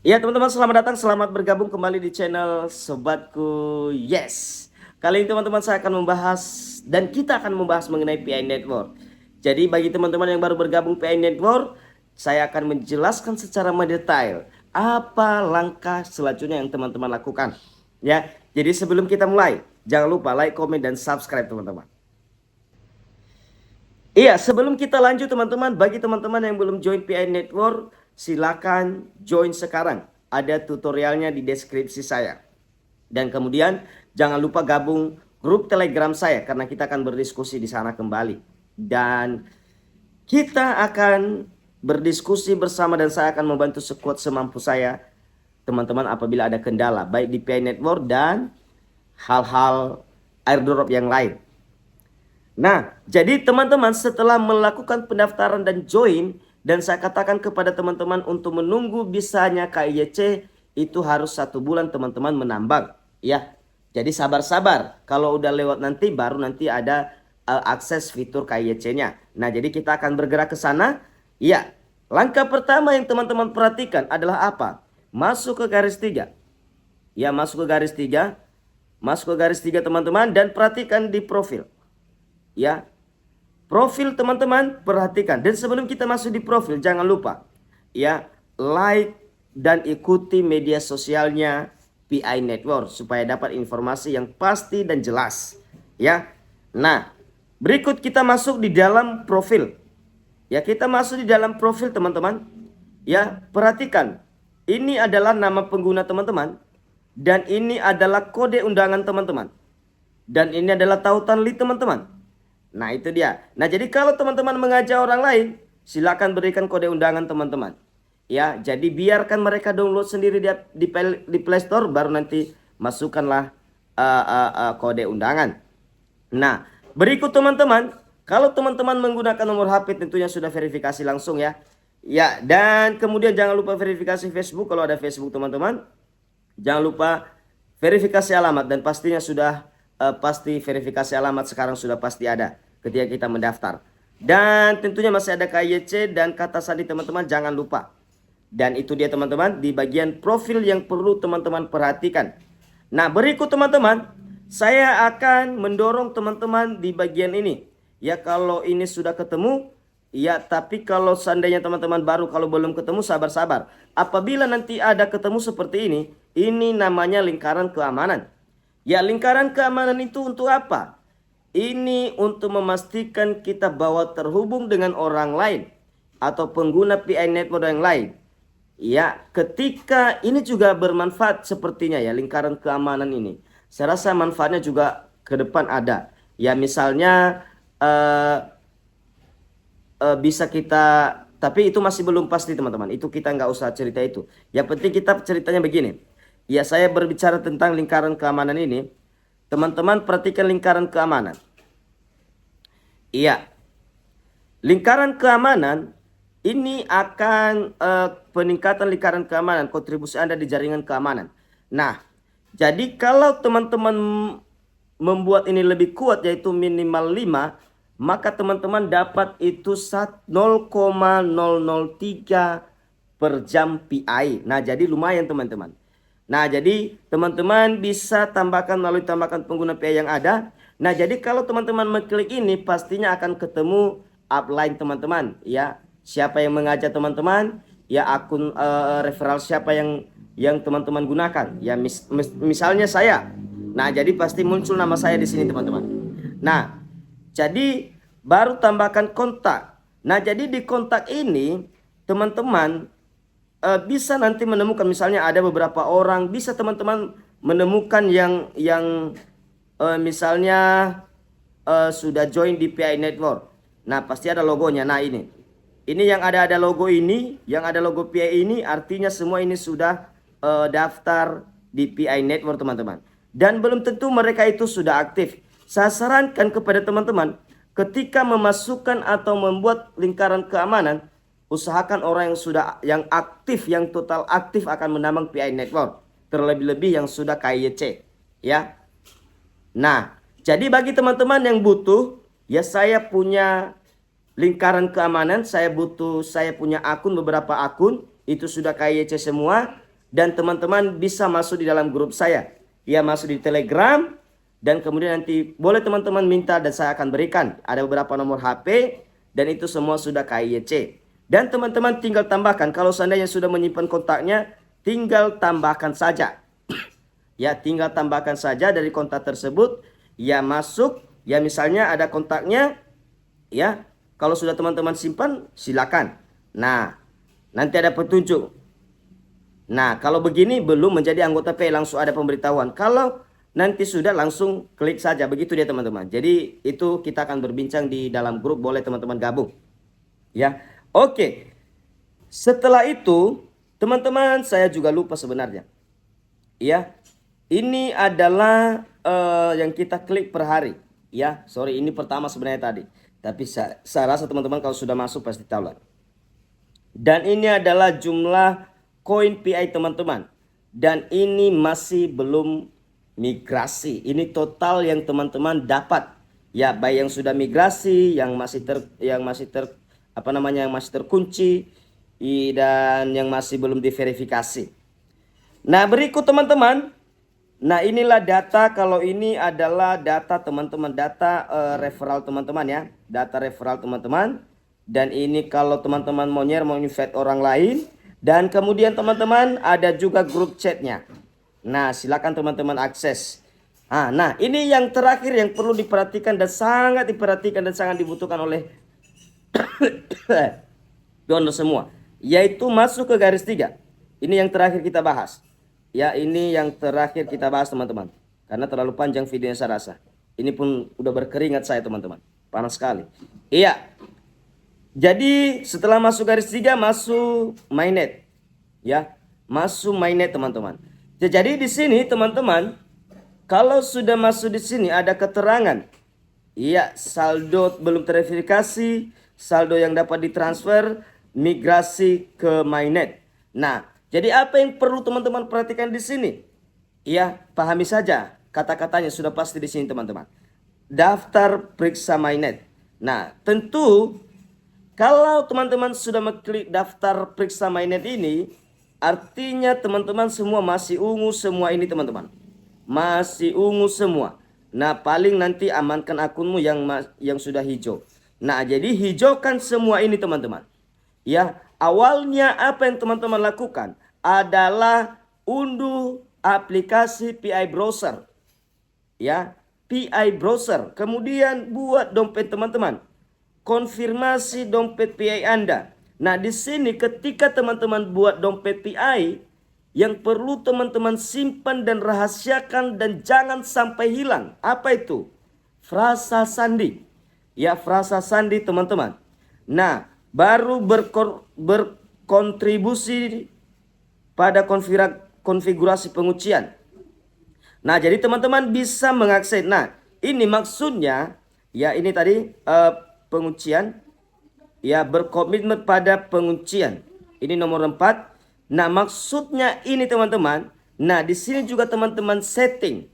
Ya teman-teman, selamat datang, selamat bergabung kembali di channel Sobatku Yes. Kali ini teman-teman saya akan membahas dan kita akan membahas mengenai PI Network. Jadi bagi teman-teman yang baru bergabung PI Network, saya akan menjelaskan secara mendetail apa langkah selanjutnya yang teman-teman lakukan. Ya, jadi sebelum kita mulai, jangan lupa like, komen, dan subscribe teman-teman. Iya, sebelum kita lanjut teman-teman, bagi teman-teman yang belum join PI Network, silakan join sekarang. Ada tutorialnya di deskripsi saya. Dan kemudian jangan lupa gabung grup Telegram saya karena kita akan berdiskusi di sana kembali. Dan kita akan berdiskusi bersama dan saya akan membantu sekuat semampu saya teman-teman apabila ada kendala baik di PI Network dan hal-hal airdrop yang lain. Nah, jadi teman-teman setelah melakukan pendaftaran dan join, dan saya katakan kepada teman-teman untuk menunggu bisanya KIYC itu harus 1 bulan teman-teman menambang. Ya, jadi sabar-sabar. Kalau udah lewat nanti baru nanti ada akses fitur KIYC-nya. Nah, jadi kita akan bergerak ke sana. Ya, langkah pertama yang teman-teman perhatikan adalah apa? Masuk ke garis 3. Ya, masuk ke garis 3. Masuk ke garis 3 teman-teman dan perhatikan di profil. Ya, profil teman-teman perhatikan. Dan sebelum kita masuk di profil jangan lupa ya like dan ikuti media sosialnya PI Network supaya dapat informasi yang pasti dan jelas ya. Nah, berikut kita masuk di dalam profil. Ya, kita masuk di dalam profil teman-teman. Ya, perhatikan. Ini adalah nama pengguna teman-teman dan ini adalah kode undangan teman-teman. Dan ini adalah tautan lead teman-teman. Nah, itu dia. Nah, jadi kalau teman-teman mengajak orang lain, silakan berikan kode undangan teman-teman. Ya, jadi biarkan mereka download sendiri di Play Store, baru nanti masukkanlah kode undangan. Nah, berikut teman-teman, kalau teman-teman menggunakan nomor HP tentunya sudah verifikasi langsung ya. Ya, dan kemudian jangan lupa verifikasi Facebook kalau ada Facebook teman-teman. Jangan lupa verifikasi alamat dan pastinya sudah pasti verifikasi alamat sekarang sudah pasti ada ketika kita mendaftar. Dan tentunya masih ada KYC dan kata sandi teman-teman jangan lupa. Dan itu dia teman-teman di bagian profil yang perlu teman-teman perhatikan. Nah, berikut teman-teman, saya akan mendorong teman-teman di bagian ini. Ya, kalau ini sudah ketemu, ya, tapi kalau seandainya teman-teman baru kalau belum ketemu sabar-sabar. Apabila nanti ada ketemu seperti ini namanya lingkaran keamanan. Ya, lingkaran keamanan itu untuk apa? Ini untuk memastikan kita bahwa terhubung dengan orang lain atau pengguna PI Network yang lain. Ya, ketika ini juga bermanfaat sepertinya ya lingkaran keamanan ini. Saya rasa manfaatnya juga ke depan ada. Ya, misalnya bisa kita, tapi itu masih belum pasti teman-teman. Itu kita nggak usah cerita itu. Yang penting kita ceritanya begini. Ya, saya berbicara tentang lingkaran keamanan ini. Teman-teman perhatikan lingkaran keamanan. Iya, lingkaran keamanan ini akan peningkatan lingkaran keamanan, kontribusi Anda di jaringan keamanan. Nah, jadi kalau teman-teman membuat ini lebih kuat yaitu minimal 5, maka teman-teman dapat itu 0,003 per jam PI. Nah, jadi lumayan teman-teman. Nah, jadi teman-teman bisa tambahkan melalui tambahkan pengguna PI yang ada. Nah, jadi kalau teman-teman mengklik ini pastinya akan ketemu upline teman-teman ya. Siapa yang mengajak teman-teman, ya akun referral siapa yang teman-teman gunakan. Ya misalnya saya. Nah, jadi pasti muncul nama saya di sini teman-teman. Nah, jadi baru tambahkan kontak. Nah, jadi di kontak ini teman-teman bisa nanti menemukan misalnya ada beberapa orang, bisa teman-teman menemukan yang misalnya sudah join di PI Network. Nah, pasti ada logonya. Nah, ini yang ada logo ini, yang ada logo PI ini artinya semua ini sudah daftar di PI Network teman-teman. Dan belum tentu mereka itu sudah aktif. Saya sarankan kepada teman-teman ketika memasukkan atau membuat lingkaran keamanan, usahakan orang yang aktif, yang total aktif akan menambang PI Network. Terlebih-lebih yang sudah KYC ya. Nah, jadi bagi teman-teman yang butuh, ya saya punya lingkaran keamanan, saya punya akun, beberapa akun, itu sudah KYC semua. dan teman-teman bisa masuk di dalam grup saya. Ya, masuk di Telegram, dan kemudian nanti boleh teman-teman minta dan saya akan berikan. Ada beberapa nomor HP dan itu semua sudah KIYC. Dan teman-teman tinggal tambahkan, kalau seandainya sudah menyimpan kontaknya, tinggal tambahkan saja. Ya, tinggal tambahkan saja dari kontak tersebut. Ya, masuk. Ya, misalnya ada kontaknya. Ya, kalau sudah teman-teman simpan, silakan. Nah, nanti ada petunjuk. Nah, kalau begini belum menjadi anggota PI, langsung ada pemberitahuan. Kalau nanti sudah, langsung klik saja. Begitu dia teman-teman. Jadi itu kita akan berbincang di dalam grup. Boleh teman-teman gabung. Ya, oke. Setelah itu, teman-teman, saya juga lupa sebenarnya. Ya, ini adalah yang kita klik per hari. Ya, sorry, ini pertama sebenarnya tadi. Tapi saya rasa teman-teman kalau sudah masuk pasti tahu lah. Dan ini adalah jumlah koin PI teman-teman. Dan ini masih belum migrasi. Ini total yang teman-teman dapat. Ya, baik yang sudah migrasi, yang masih terkunci, dan yang masih belum diverifikasi. Nah, berikut teman-teman. Nah, inilah data. Kalau ini adalah data teman-teman, data referral teman-teman ya. Data referral teman-teman. Dan ini kalau teman-teman mau invite orang lain. Dan kemudian teman-teman ada juga grup chatnya. Nah, silakan teman-teman akses. Nah, ini yang terakhir yang perlu diperhatikan dan sangat diperhatikan dan sangat dibutuhkan oleh donor semua. Yaitu masuk ke garis 3. Ini yang terakhir kita bahas. Ya, ini yang terakhir kita bahas teman-teman. Karena terlalu panjang videonya saya rasa. Ini pun udah berkeringat saya teman-teman. Panas sekali. Iya. Jadi setelah masuk garis 3, masuk mainnet. Ya, masuk mainnet teman-teman. Jadi di sini teman-teman, kalau sudah masuk di sini ada keterangan. Iya, saldo belum terverifikasi, saldo yang dapat ditransfer, migrasi ke mainnet. Nah, jadi apa yang perlu teman-teman perhatikan di sini? Iya, pahami saja kata-katanya sudah pasti di sini teman-teman. Daftar periksa mainnet. Nah, tentu kalau teman-teman sudah mengklik daftar periksa mainnet ini, artinya teman-teman semua masih ungu semua ini teman-teman. Masih ungu semua. Nah, paling nanti amankan akunmu yang sudah hijau. Nah, jadi hijaukan semua ini teman-teman. Ya, awalnya apa yang teman-teman lakukan adalah unduh aplikasi PI Browser. Ya, PI Browser. Kemudian buat dompet teman-teman. Konfirmasi dompet PI Anda. Nah, di sini ketika teman-teman buat dompet PI, yang perlu teman-teman simpan dan rahasiakan dan jangan sampai hilang. Apa itu? Frasa sandi. Ya, frasa sandi teman-teman. Nah, baru berkontribusi pada konfigurasi penguncian. Nah, jadi teman-teman bisa mengakses. Nah, ini maksudnya, ya ini tadi penguncian, ya berkomitmen pada penguncian. Ini nomor 4. Nah, maksudnya ini teman-teman. Nah, di sini juga teman-teman setting.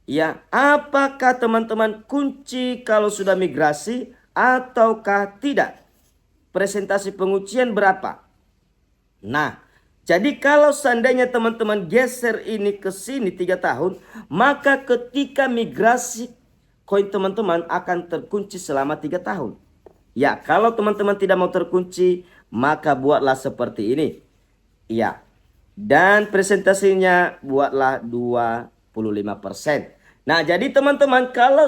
Ya, apakah teman-teman kunci kalau sudah migrasi ataukah tidak? Presentasi penguncian berapa? Nah, jadi kalau seandainya teman-teman geser ini ke sini 3 tahun, maka ketika migrasi koin teman-teman akan terkunci selama 3 tahun. Ya, kalau teman-teman tidak mau terkunci, maka buatlah seperti ini. Ya, dan presentasinya buatlah 25%. Nah, jadi teman-teman kalau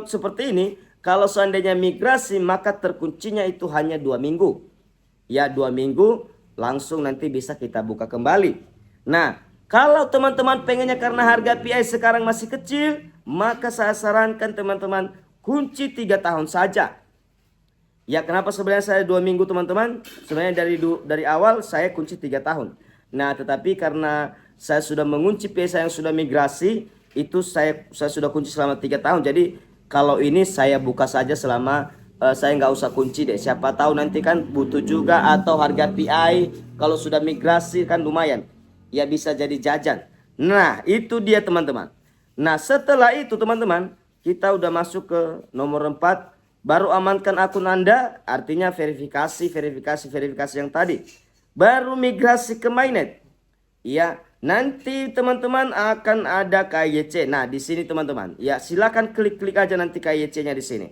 seperti ini, kalau seandainya migrasi, maka terkuncinya itu hanya 2 minggu. Ya, 2 minggu langsung nanti bisa kita buka kembali. Nah, kalau teman-teman pengennya karena harga PI sekarang masih kecil, maka saya sarankan teman-teman kunci 3 tahun saja. Ya, kenapa sebenarnya saya 2 minggu teman-teman? Sebenarnya dari awal saya kunci 3 tahun. Nah, tetapi karena saya sudah mengunci PI saya yang sudah migrasi, itu saya sudah kunci selama 3 tahun. Jadi kalau ini saya buka saja selama saya nggak usah kunci deh. Siapa tahu nanti kan butuh juga, atau harga PI kalau sudah migrasi kan lumayan. Ya, bisa jadi jajan. Nah, itu dia teman-teman. Nah, setelah itu teman-teman, kita udah masuk ke nomor 4. Baru amankan akun Anda, artinya verifikasi yang tadi. Baru migrasi ke mainnet. Ya, nanti teman-teman akan ada KYC. Nah, di sini teman-teman, ya silakan klik-klik aja nanti KYC-nya di sini.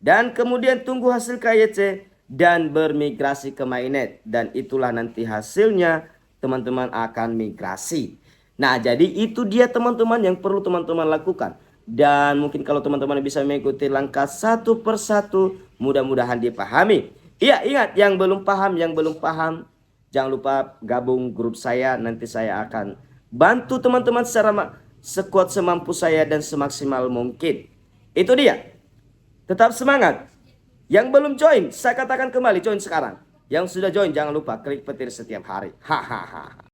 Dan kemudian tunggu hasil KYC dan bermigrasi ke mainnet. Dan itulah nanti hasilnya teman-teman akan migrasi. Nah, jadi itu dia teman-teman yang perlu teman-teman lakukan. Dan mungkin kalau teman-teman bisa mengikuti langkah satu persatu, mudah-mudahan dipahami. Iya, ingat yang belum paham, jangan lupa gabung grup saya. Nanti saya akan bantu teman-teman secara sekuat semampu saya dan semaksimal mungkin. Itu dia. Tetap semangat. Yang belum join, saya katakan kembali join sekarang. Yang sudah join jangan lupa klik petir setiap hari. Hahaha.